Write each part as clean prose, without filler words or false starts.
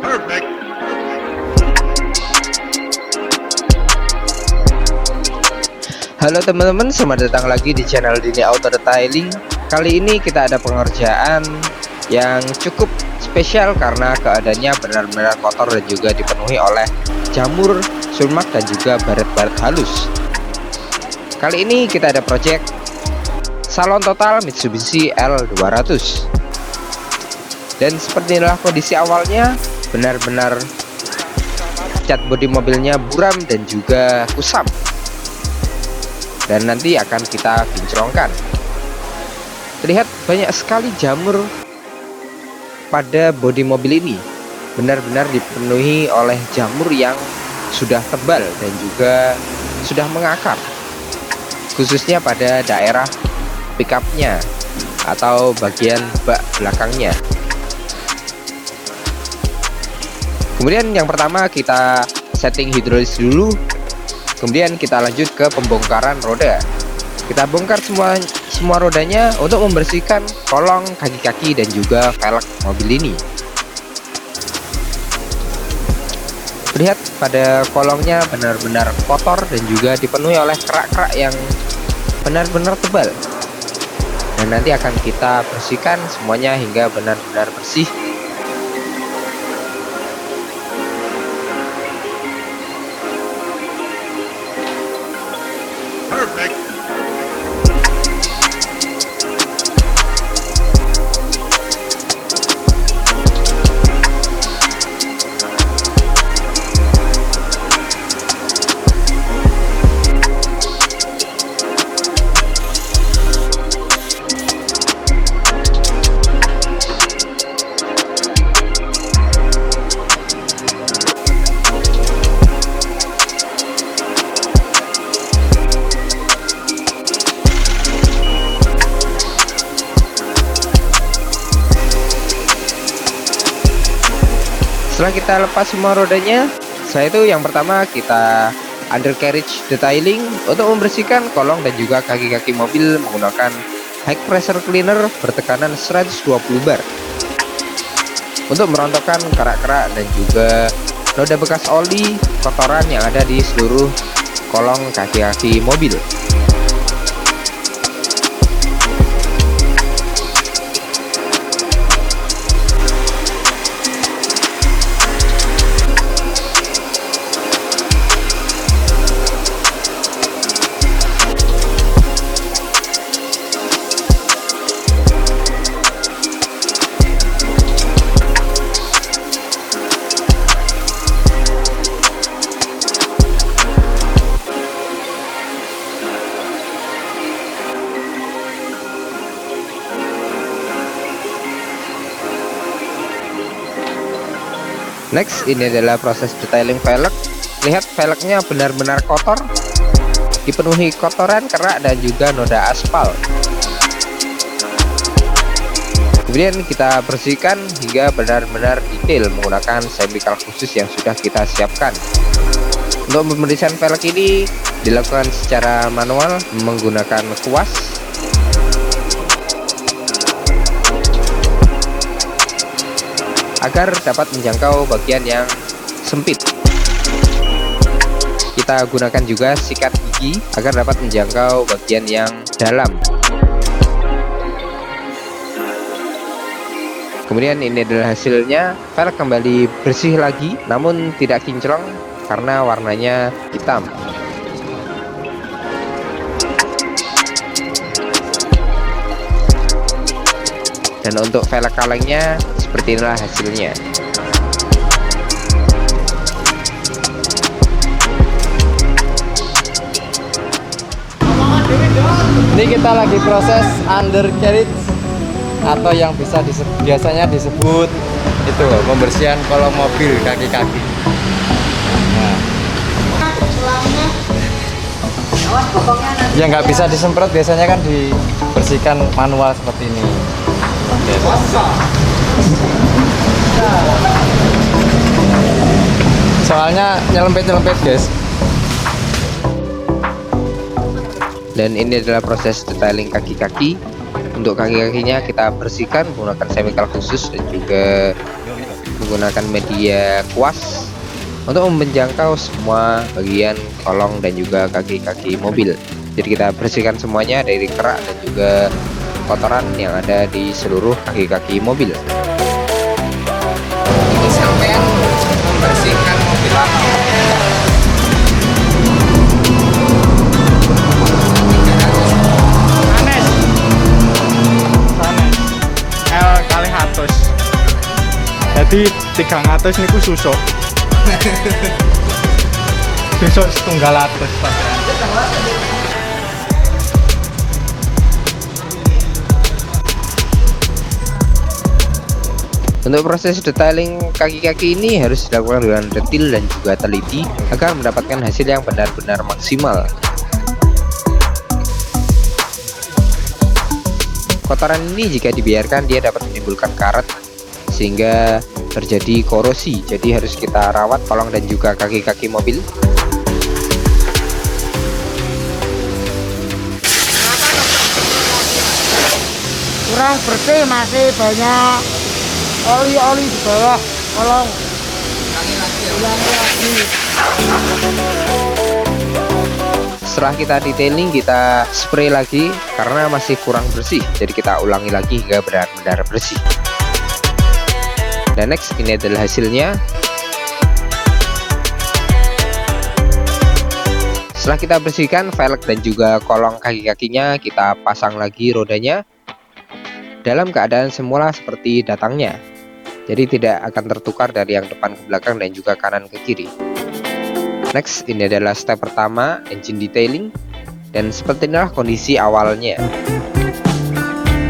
Perfect. Halo teman-teman, selamat datang lagi di channel Dini Auto Detailing. Kali ini kita ada pengerjaan yang cukup spesial karena keadaannya benar-benar kotor dan juga dipenuhi oleh jamur, sulmak dan juga baret-baret halus. Kali ini kita ada project salon total Mitsubishi L200. Dan seperti inilah kondisi awalnya, benar-benar cat bodi mobilnya buram dan juga kusam. Dan nanti akan kita kinclongkan. Terlihat banyak sekali jamur pada bodi mobil ini. Benar-benar dipenuhi oleh jamur yang sudah tebal dan juga sudah mengakar, khususnya pada daerah pickupnya atau bagian bak belakangnya. Kemudian yang pertama kita setting hidrolis dulu. Kemudian kita lanjut ke pembongkaran roda. Kita bongkar semua rodanya untuk membersihkan kolong, kaki-kaki dan juga velg mobil ini. Lihat pada kolongnya benar-benar kotor dan juga dipenuhi oleh kerak-kerak yang benar-benar tebal. Dan nanti akan kita bersihkan semuanya hingga benar-benar bersih. Perfect. Setelah kita lepas semua rodanya, setelah itu yang pertama kita undercarriage detailing untuk membersihkan kolong dan juga kaki-kaki mobil menggunakan high pressure cleaner bertekanan 120 bar untuk merontokkan kerak-kerak dan juga noda bekas oli kotoran yang ada di seluruh kolong kaki-kaki mobil. Next, ini adalah proses detailing velg. Lihat velgnya benar-benar kotor, dipenuhi kotoran, kerak dan juga noda aspal. Kemudian kita bersihkan hingga benar-benar detail menggunakan chemical khusus yang sudah kita siapkan. Untuk pembersihan velg ini dilakukan secara manual menggunakan kuas. Agar dapat menjangkau bagian yang sempit. Kita gunakan juga sikat gigi agar dapat menjangkau bagian yang dalam. Kemudian ini adalah hasilnya. Velg kembali bersih lagi, namun tidak kinclong karena warnanya hitam. Dan untuk velg kalengnya seperti inilah hasilnya. Ini kita lagi proses undercarriage atau yang biasanya disebut itu pembersihan kolong mobil kaki-kaki. Nah, yang nggak bisa disemprot biasanya kan dibersihkan manual seperti ini. Soalnya nyelempet guys. Dan ini adalah proses detailing kaki-kaki. Untuk kaki-kakinya kita bersihkan menggunakan chemical khusus dan juga menggunakan media kuas untuk menjangkau semua bagian kolong dan juga kaki-kaki mobil. Jadi kita bersihkan semuanya dari kerak dan juga kotoran yang ada di seluruh kaki-kaki mobil. Ini sampean membersihkan mobil apa? L 100. Jadi 300 niku susuk. Susuk setunggal atus. Untuk proses detailing kaki-kaki ini harus dilakukan dengan detail dan juga teliti agar mendapatkan hasil yang benar-benar maksimal. Kotoran ini jika dibiarkan dia dapat menimbulkan karat sehingga terjadi korosi. Jadi harus kita rawat kolong dan juga kaki-kaki mobil. Kurang bersih, masih banyak oli-oli di bawah. Tolong ulangi lagi. Setelah kita detailing, kita spray lagi karena masih kurang bersih. Jadi kita ulangi lagi hingga benar-benar bersih. Dan next, ini adalah hasilnya. Setelah kita bersihkan velg dan juga kolong kaki-kakinya, kita pasang lagi rodanya dalam keadaan semula seperti datangnya. Jadi tidak akan tertukar dari yang depan ke belakang dan juga kanan ke kiri. Next, ini adalah step pertama, engine detailing. Dan seperti inilah kondisi awalnya.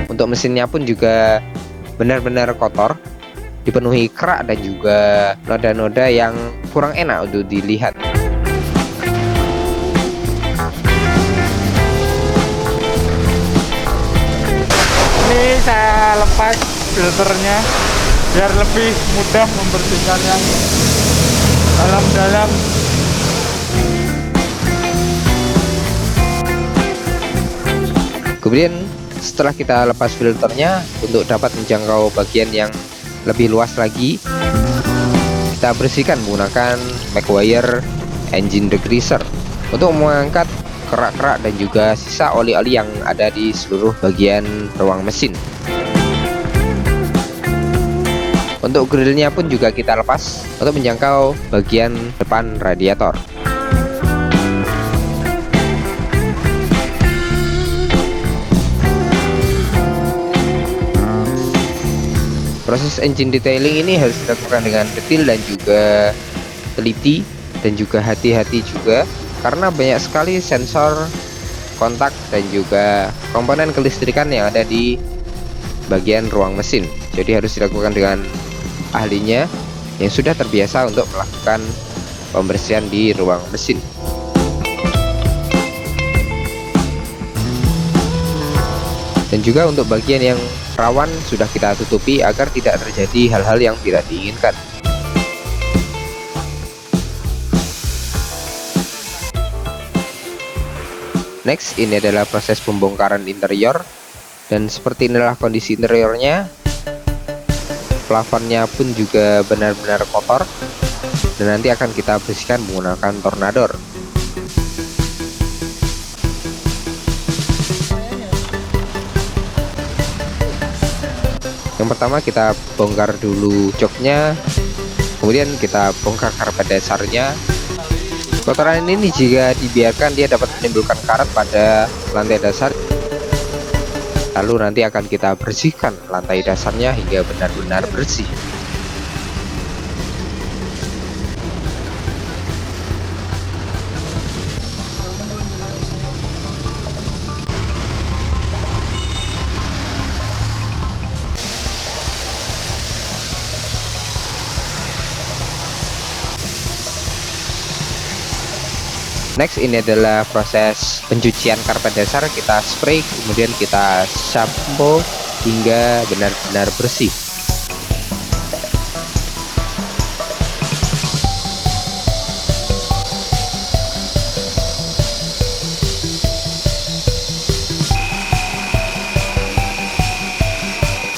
Untuk mesinnya pun juga benar-benar kotor, dipenuhi kerak dan juga noda-noda yang kurang enak untuk dilihat. Ini saya lepas filternya biar lebih mudah membersihkannya dalam-dalam. Kemudian setelah kita lepas filternya, untuk dapat menjangkau bagian yang lebih luas lagi, kita bersihkan menggunakan Macwire Engine Degreaser untuk mengangkat kerak-kerak dan juga sisa oli-oli yang ada di seluruh bagian ruang mesin. Untuk grillnya pun juga kita lepas untuk menjangkau bagian depan radiator. Proses engine detailing ini harus dilakukan dengan detail dan juga teliti dan juga hati-hati juga, karena banyak sekali sensor, kontak dan juga komponen kelistrikan yang ada di bagian ruang mesin. Jadi harus dilakukan dengan ahlinya yang sudah terbiasa untuk melakukan pembersihan di ruang mesin. Dan juga untuk bagian yang rawan sudah kita tutupi agar tidak terjadi hal-hal yang tidak diinginkan. Next, ini adalah proses pembongkaran interior, dan seperti inilah kondisi interiornya. Plafonnya pun juga benar-benar kotor, dan nanti akan kita bersihkan menggunakan tornador. Yang pertama kita bongkar dulu joknya, kemudian kita bongkar karpet dasarnya. Kotoran ini jika dibiarkan dia dapat menimbulkan karat pada lantai dasar. Lalu nanti akan kita bersihkan lantai dasarnya hingga benar-benar bersih. Next, ini adalah proses pencucian karpet dasar. Kita spray, kemudian kita shampoo hingga benar-benar bersih.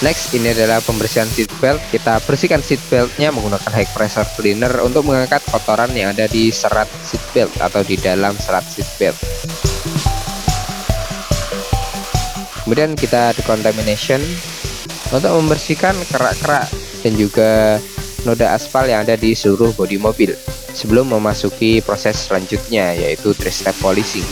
Next, ini adalah pembersihan seat belt. Kita bersihkan seat beltnya menggunakan high pressure cleaner untuk mengangkat kotoran yang ada di serat seat belt atau di dalam serat seat belt. Kemudian kita decontamination untuk membersihkan kerak-kerak dan juga noda aspal yang ada di seluruh bodi mobil sebelum memasuki proses selanjutnya, yaitu 3-step polishing.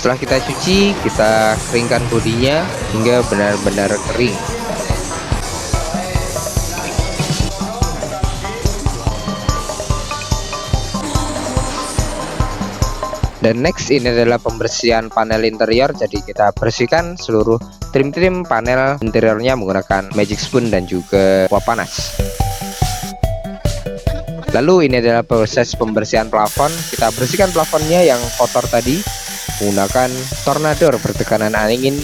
Setelah kita cuci, kita keringkan bodinya hingga benar-benar kering. Dan next, ini adalah pembersihan panel interior. Jadi kita bersihkan seluruh trim-trim panel interiornya menggunakan magic spoon dan juga uap panas. Lalu ini adalah proses pembersihan plafon. Kita bersihkan plafonnya yang kotor tadi menggunakan tornador bertekanan angin.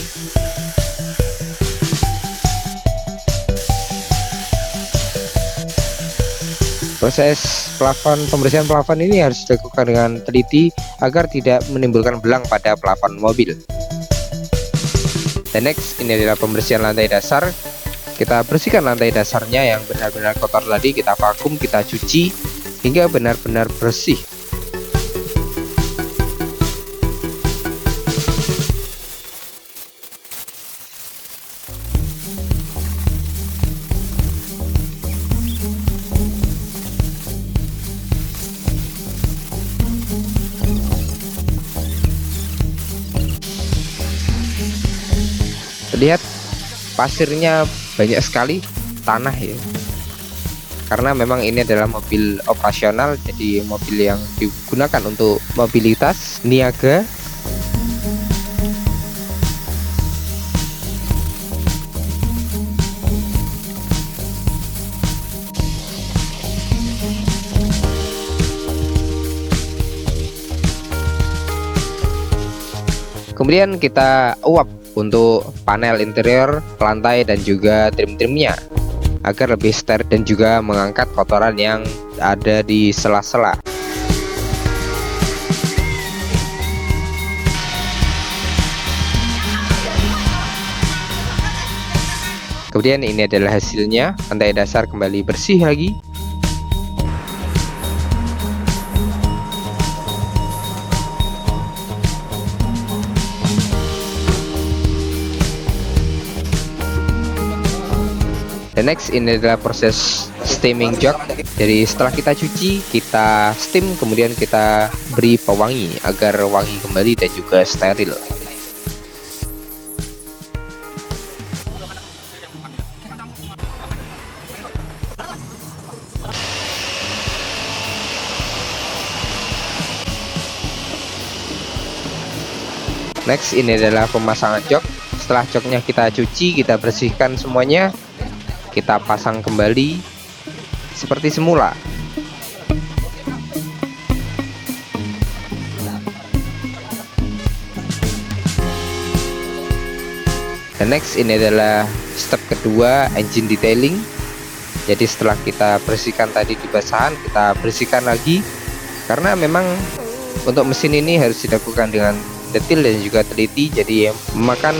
Proses pembersihan plafon ini harus dilakukan dengan teliti agar tidak menimbulkan belang pada plafon mobil. Dan next, ini adalah pembersihan lantai dasar. Kita bersihkan lantai dasarnya yang benar-benar kotor tadi, kita vakum, kita cuci hingga benar-benar bersih. Lihat pasirnya banyak sekali, tanah ya, karena memang ini adalah mobil operasional, jadi mobil yang digunakan untuk mobilitas niaga. Kemudian kita uap untuk panel interior, lantai dan juga trim-trimnya agar lebih steril dan juga mengangkat kotoran yang ada di sela-sela. Kemudian ini adalah hasilnya, lantai dasar kembali bersih lagi. Dan next, ini adalah proses steaming jog. Jadi setelah kita cuci, kita steam, kemudian kita beri pewangi agar wangi kembali dan juga steril. Next, ini adalah pemasangan jok. Setelah joknya kita cuci, kita bersihkan semuanya, kita pasang kembali seperti semula. Dan next, ini adalah step kedua, engine detailing. Jadi setelah kita bersihkan tadi di basahan, kita bersihkan lagi karena memang untuk mesin ini harus dilakukan dengan detail dan juga teliti, jadi memakan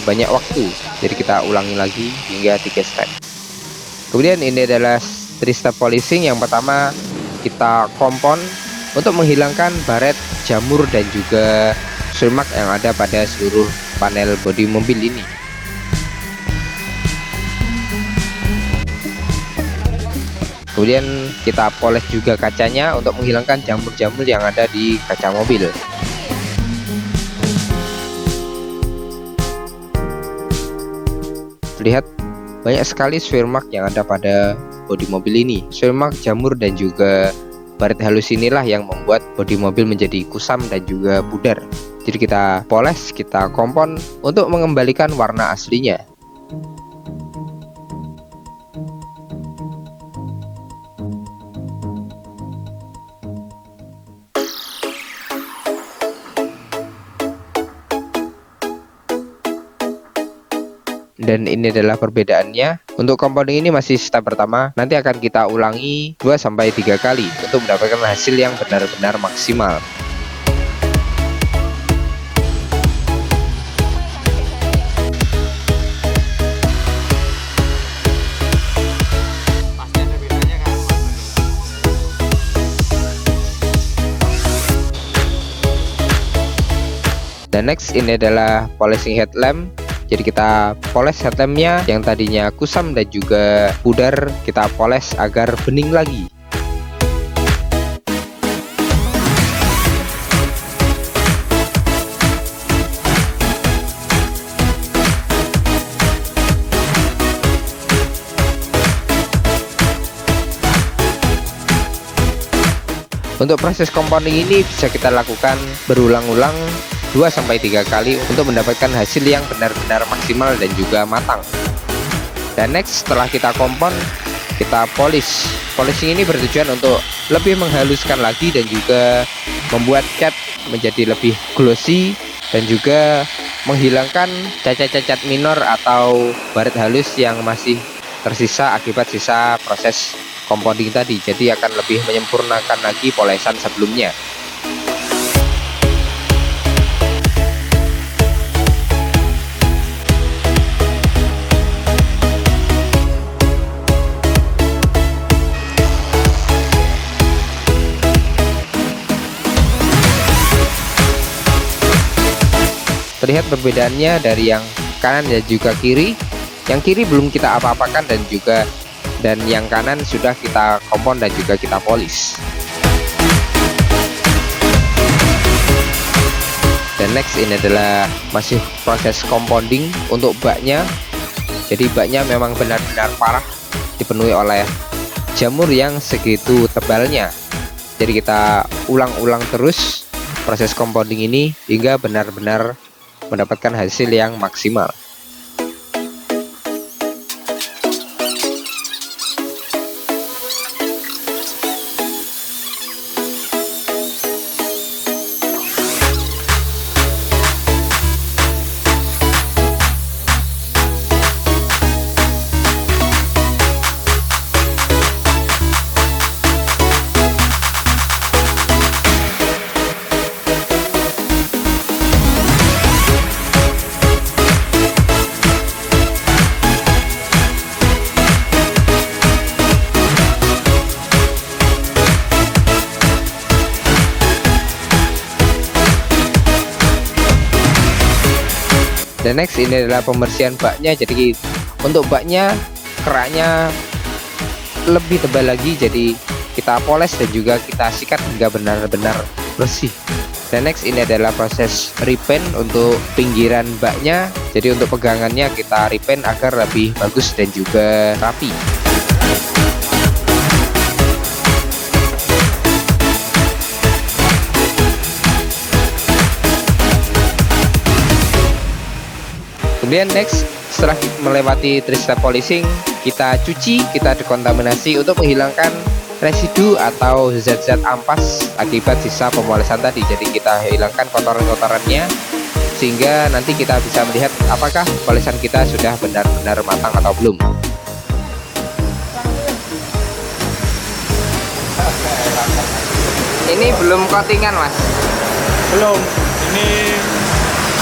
banyak waktu. Jadi kita ulangi lagi hingga 3 step. Kemudian ini adalah 3-step polishing. Yang pertama, kita kompon untuk menghilangkan baret, jamur dan juga sulmak yang ada pada seluruh panel bodi mobil ini. Kemudian kita poles juga kacanya untuk menghilangkan jamur-jamur yang ada di kaca mobil. Lihat, banyak sekali smear mark yang ada pada bodi mobil ini. Smear mark, jamur, dan juga baret halus inilah yang membuat bodi mobil menjadi kusam dan juga pudar. Jadi kita poles, kita kompon untuk mengembalikan warna aslinya. Dan ini adalah perbedaannya. Untuk compounding ini masih step pertama, nanti akan kita ulangi 2-3 kali untuk mendapatkan hasil yang benar-benar maksimal. Dan next, ini adalah polishing headlamp. Jadi kita poles headlampnya yang tadinya kusam dan juga pudar, kita poles agar bening lagi. Untuk proses compounding ini bisa kita lakukan berulang-ulang 2-3 kali untuk mendapatkan hasil yang benar-benar maksimal dan juga matang. Dan next, setelah kita kompon, kita polish. Polishing ini bertujuan untuk lebih menghaluskan lagi dan juga membuat cat menjadi lebih glossy dan juga menghilangkan cacat-cacat minor atau baret halus yang masih tersisa akibat sisa proses compounding tadi. Jadi akan lebih menyempurnakan lagi polesan sebelumnya. Terlihat perbedaannya dari yang kanan dan juga kiri. Yang kiri belum kita apa-apakan dan yang kanan sudah kita kompon dan juga kita polish. Dan next, ini adalah masih proses compounding untuk baknya. Jadi baknya memang benar-benar parah, dipenuhi oleh jamur yang segitu tebalnya. Jadi kita ulang-ulang terus proses compounding ini hingga benar-benar mendapatkan hasil yang maksimal. Dan next, ini adalah pembersihan baknya. Jadi untuk baknya, keraknya lebih tebal lagi, jadi kita poles dan juga kita sikat hingga benar-benar bersih. Dan next, ini adalah proses repaint untuk pinggiran baknya. Jadi untuk pegangannya kita repaint agar lebih bagus dan juga rapi. Kemudian next, setelah melewati 3 step polishing, kita cuci, kita dekontaminasi untuk menghilangkan residu atau zat-zat ampas akibat sisa pemolesan tadi. Jadi kita hilangkan kotoran-kotorannya sehingga nanti kita bisa melihat apakah polesan kita sudah benar-benar matang atau belum. Ini belum coatingan, Mas? Belum. Ini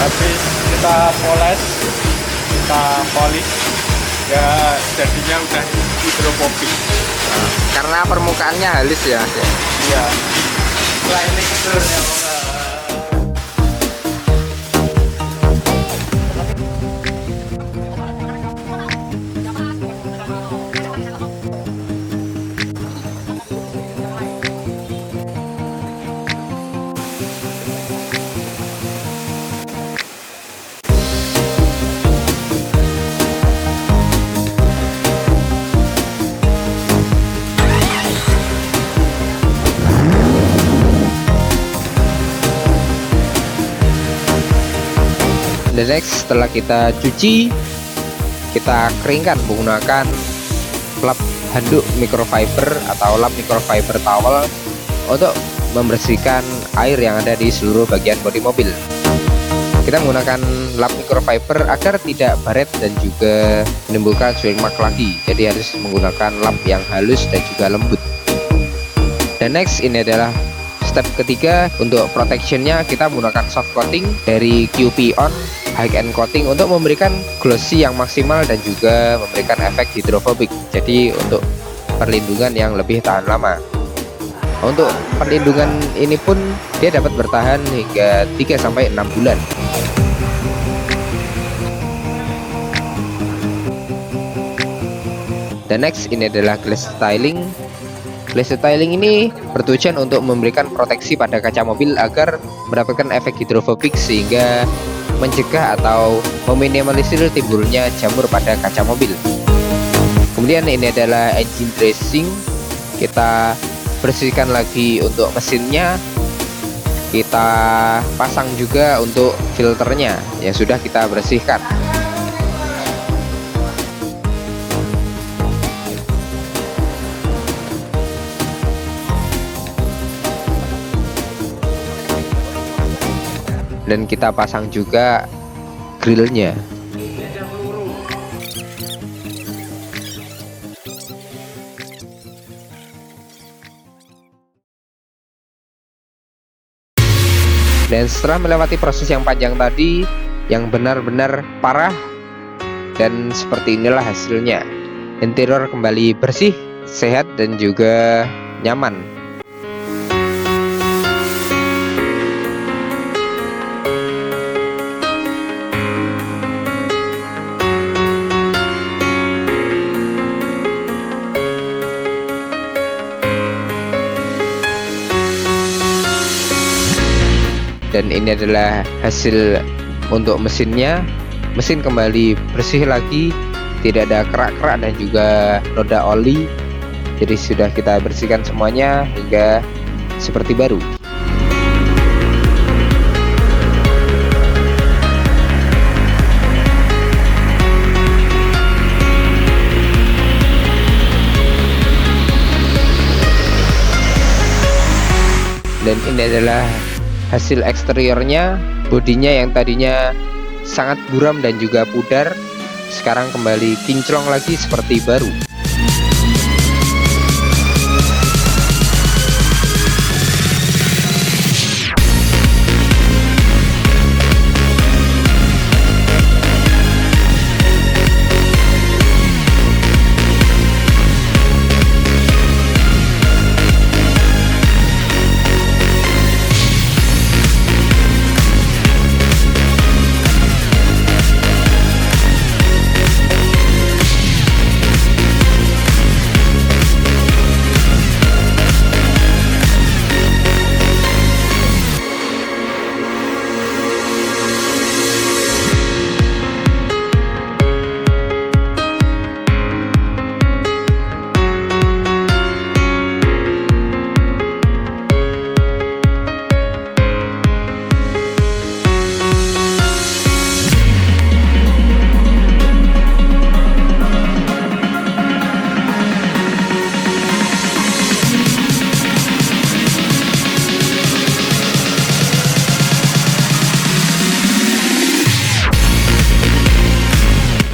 habis kita poles, kita polish, ya jadinya udah hidropopi. Karena permukaannya halus ya, Mas? Iya. Setelah ini keselnya Dan next, setelah kita cuci, kita keringkan menggunakan lap handuk microfiber atau lap microfiber towel untuk membersihkan air yang ada di seluruh bagian bodi mobil. Kita menggunakan lap microfiber agar tidak baret dan juga menimbulkan swing mark lagi. Jadi harus menggunakan lap yang halus dan juga lembut. Dan next, ini adalah step ketiga. Untuk protectionnya kita menggunakan soft coating dari QP On High End Coating untuk memberikan glossy yang maksimal dan juga memberikan efek hidrofobik. Jadi untuk perlindungan yang lebih tahan lama. Untuk perlindungan ini pun dia dapat bertahan hingga 3-6 bulan. Dan next, ini adalah glass styling. Glass styling ini bertujuan untuk memberikan proteksi pada kaca mobil agar mendapatkan efek hidrofobik sehingga mencegah atau meminimalisir timbulnya jamur pada kaca mobil. Kemudian ini adalah engine dressing. Kita bersihkan lagi untuk mesinnya. Kita pasang juga untuk filternya yang sudah kita bersihkan. Dan kita pasang juga grillnya. Dan setelah melewati proses yang panjang tadi, yang benar-benar parah, dan seperti inilah hasilnya. Interior kembali bersih, sehat, dan juga nyaman. Dan ini adalah hasil untuk mesinnya. Mesin kembali bersih lagi, tidak ada kerak-kerak dan juga noda oli. Jadi sudah kita bersihkan semuanya hingga seperti baru. Dan ini adalah hasil eksteriornya. Bodinya yang tadinya sangat buram dan juga pudar, sekarang kembali kinclong lagi seperti baru.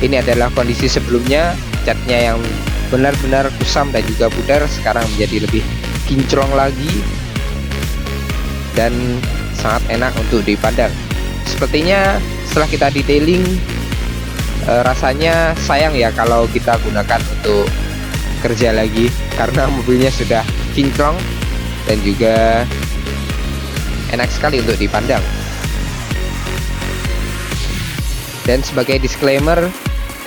Ini adalah kondisi sebelumnya, catnya yang benar-benar kusam dan juga pudar sekarang menjadi lebih kinclong lagi dan sangat enak untuk dipandang. Sepertinya setelah kita detailing, rasanya sayang ya kalau kita gunakan untuk kerja lagi, karena mobilnya sudah kinclong dan juga enak sekali untuk dipandang. Dan sebagai disclaimer,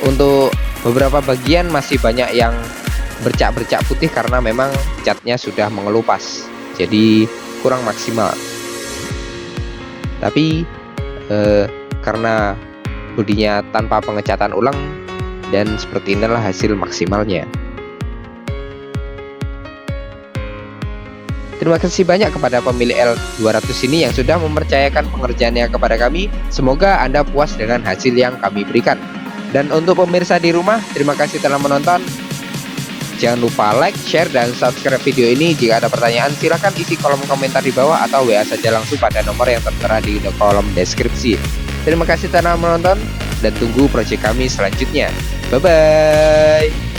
untuk beberapa bagian masih banyak yang bercak-bercak putih karena memang catnya sudah mengelupas, jadi kurang maksimal. Tapi karena bodinya tanpa pengecatan ulang, dan seperti inilah hasil maksimalnya. Terima kasih banyak kepada pemilik L200 ini yang sudah mempercayakan pengerjaannya kepada kami. Semoga Anda puas dengan hasil yang kami berikan. Dan untuk pemirsa di rumah, terima kasih telah menonton. Jangan lupa like, share, dan subscribe video ini. Jika ada pertanyaan, silahkan isi kolom komentar di bawah atau WA saja langsung pada nomor yang tertera di kolom deskripsi. Terima kasih telah menonton dan tunggu proyek kami selanjutnya. Bye-bye.